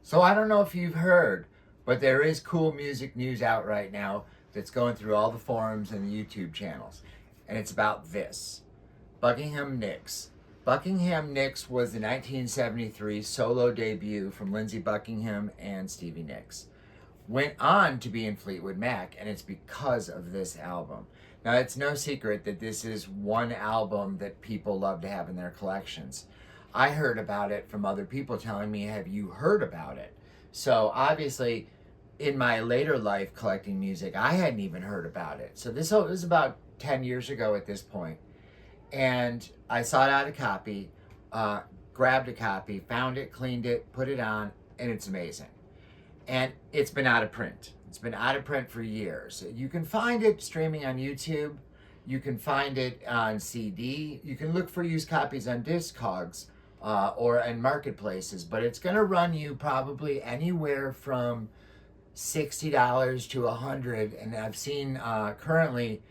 So I don't know if you've heard, but there is cool music news out right now that's going through all the forums and the YouTube channels. And it's about this. Buckingham Nicks. Buckingham Nicks was the 1973 solo debut from Lindsey Buckingham and Stevie Nicks. Went on to be in Fleetwood Mac, and it's because of this album. Now, it's no secret that this is one album that people love to have in their collections. I heard about it from other people telling me, have you heard about it? So obviously, in my later life collecting music, I hadn't even heard about it. So this was about 10 years ago at this point. And I sought out a copy, grabbed a copy, found it, cleaned it, put it on, and it's amazing. And it's been out of print. It's been out of print for years. You can find it streaming on YouTube. You can find it on CD. You can look for used copies on Discogs or in marketplaces, but it's going to run you probably anywhere from $60 to $100, and I've seen currently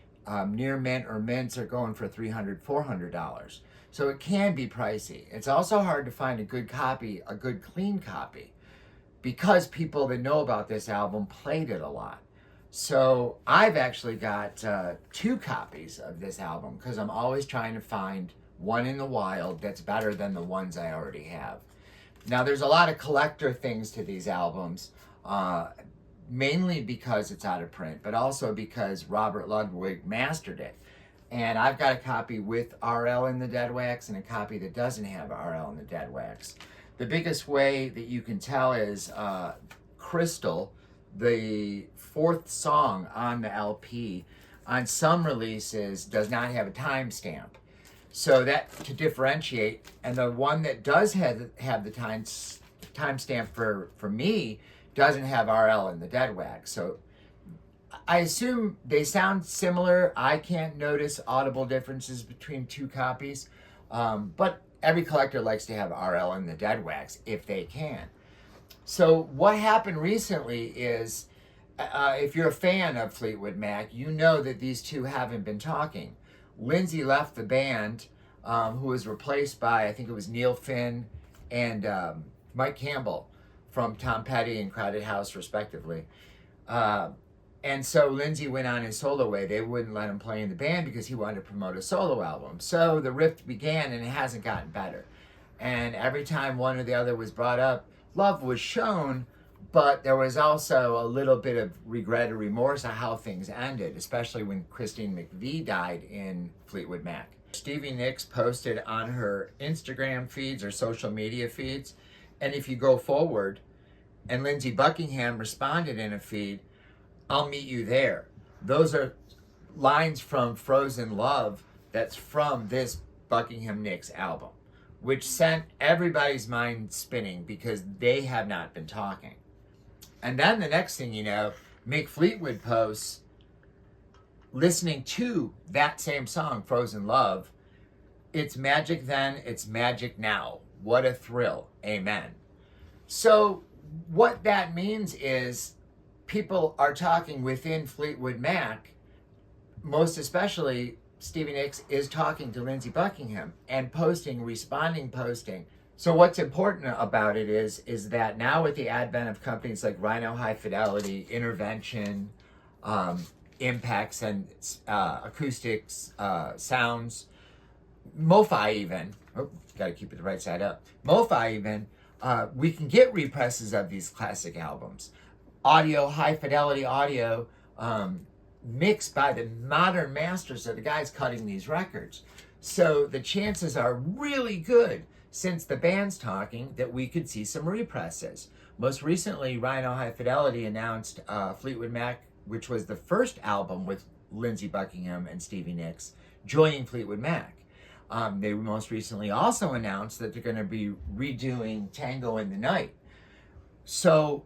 near mint or mints are going for $300, $400. So it can be pricey. It's also hard to find a good copy, a good clean copy, because people that know about this album played it a lot. So I've actually got 2 copies of this album because I'm always trying to find one in the wild that's better than the ones I already have. Now, there's a lot of collector things to these albums, mainly because it's out of print, but also because Robert Ludwig mastered it. And I've got a copy with RL in the dead wax and a copy that doesn't have RL in the dead wax. The biggest way that you can tell is Crystal, the 4th song on the LP, on some releases does not have a timestamp. So that to differentiate, and the one that does have the timestamp for me doesn't have RL in the dead wax. So I assume they sound similar. I can't notice audible differences between 2 copies, but every collector likes to have RL in the dead wax if they can. So what happened recently is, if you're a fan of Fleetwood Mac, you know that these two haven't been talking. Lindsey left the band, who was replaced by, I think it was Neil Finn and Mike Campbell from Tom Petty and Crowded House, respectively. And so Lindsey went on his solo way. They wouldn't let him play in the band because he wanted to promote a solo album. So the rift began, and it hasn't gotten better. And every time one or the other was brought up, love was shown, but there was also a little bit of regret or remorse at how things ended, especially when Christine McVie died in Fleetwood Mac. Stevie Nicks posted on her Instagram feeds or social media feeds, and if you go forward, and Lindsey Buckingham responded in a feed, I'll meet you there. Those are lines from Frozen Love that's from this Buckingham Nicks album, which sent everybody's mind spinning because they have not been talking. And then the next thing you know, Mick Fleetwood posts, listening to that same song, Frozen Love, it's magic then, it's magic now. What a thrill. Amen. So what that means is people are talking within Fleetwood Mac, most especially Stevie Nicks is talking to Lindsey Buckingham and posting. So what's important about it is that now with the advent of companies like Rhino High Fidelity, Intervention, Impacts and Acoustics, Sounds, MoFi even, gotta keep it the right side up, MoFi even, we can get represses of these classic albums. Audio, high fidelity audio, mixed by the modern masters of the guys cutting these records. So the chances are really good, since the band's talking, that we could see some represses. Most recently, Rhino High Fidelity announced Fleetwood Mac, which was the first album with Lindsey Buckingham and Stevie Nicks, joining Fleetwood Mac. They most recently also announced that they're going to be redoing Tango in the Night. So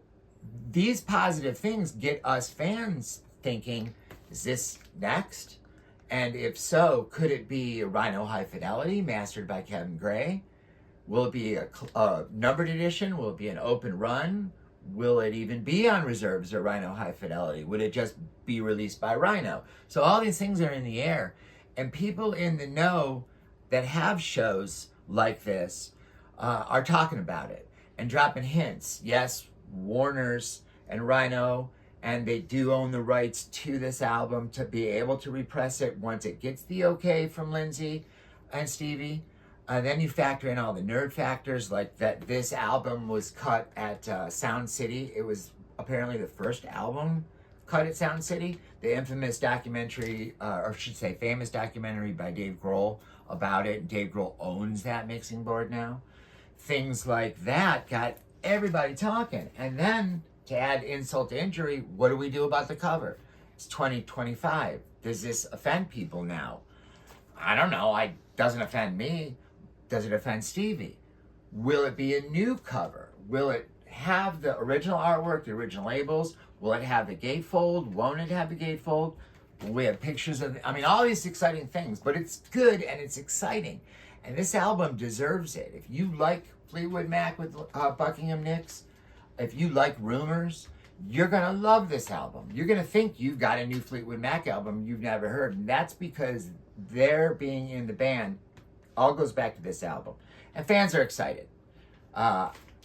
these positive things get us fans thinking, is this next? And if so, could it be a Rhino High Fidelity mastered by Kevin Gray? Will it be a numbered edition? Will it be an open run? Will it even be on reserves or Rhino High Fidelity? Would it just be released by Rhino? So all these things are in the air. And people in the know that have shows like this are talking about it. and dropping hints. Yes, Warner's and Rhino, and they do own the rights to this album to be able to repress it once it gets the okay from Lindsay and Stevie. Then you factor in all the nerd factors, like that this album was cut at Sound City. It was apparently the first album cut at Sound City. The infamous documentary, or I should say famous documentary by Dave Grohl about it. Dave Grohl owns that mixing board now. Things like that got everybody talking. And then, to add insult to injury, what do we do about the cover? It's 2025. Does this offend people now? I don't know. It doesn't offend me. Does it offend Stevie? Will it be a new cover? Will it have the original artwork, the original labels? Will it have the gatefold? Won't it have the gatefold? Will we have pictures of all these exciting things, but it's good and it's exciting. And this album deserves it. If you like Fleetwood Mac with Buckingham Nicks, if you like Rumors, you're going to love this album. You're going to think you've got a new Fleetwood Mac album you've never heard. And that's because their being in the band all goes back to this album. And fans are excited.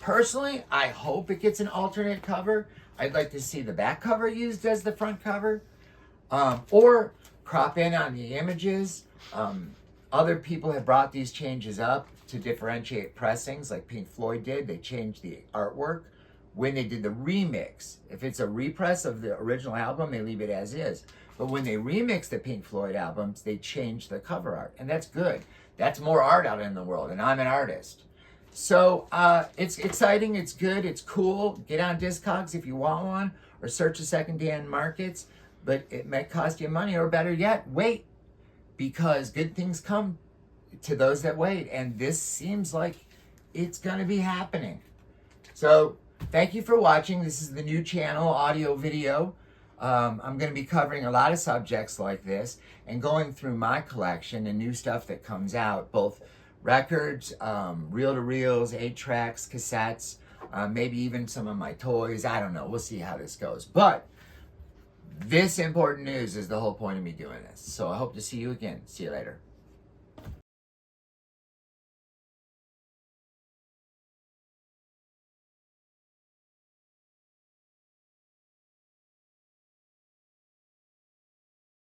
Personally, I hope it gets an alternate cover. I'd like to see the back cover used as the front cover. Or crop in on the images. Other people have brought these changes up to differentiate pressings, like Pink Floyd did. They changed the artwork when they did the remix. If it's a repress of the original album, they leave it as is. But when they remix the Pink Floyd albums, they change the cover art. And that's good. That's more art out in the world, and I'm an artist. So it's exciting, it's good, it's cool. Get on Discogs if you want one, or search the second-hand markets. But it might cost you money, or better yet, wait. Because good things come to those that wait. And this seems like it's going to be happening. So thank you for watching. This is the new channel, audio video. I'm going to be covering a lot of subjects like this and going through my collection and new stuff that comes out, both records, reel-to-reels, 8-tracks, cassettes, maybe even some of my toys. I don't know. We'll see how this goes. But this important news is the whole point of me doing this. So I hope to see you again. See you later.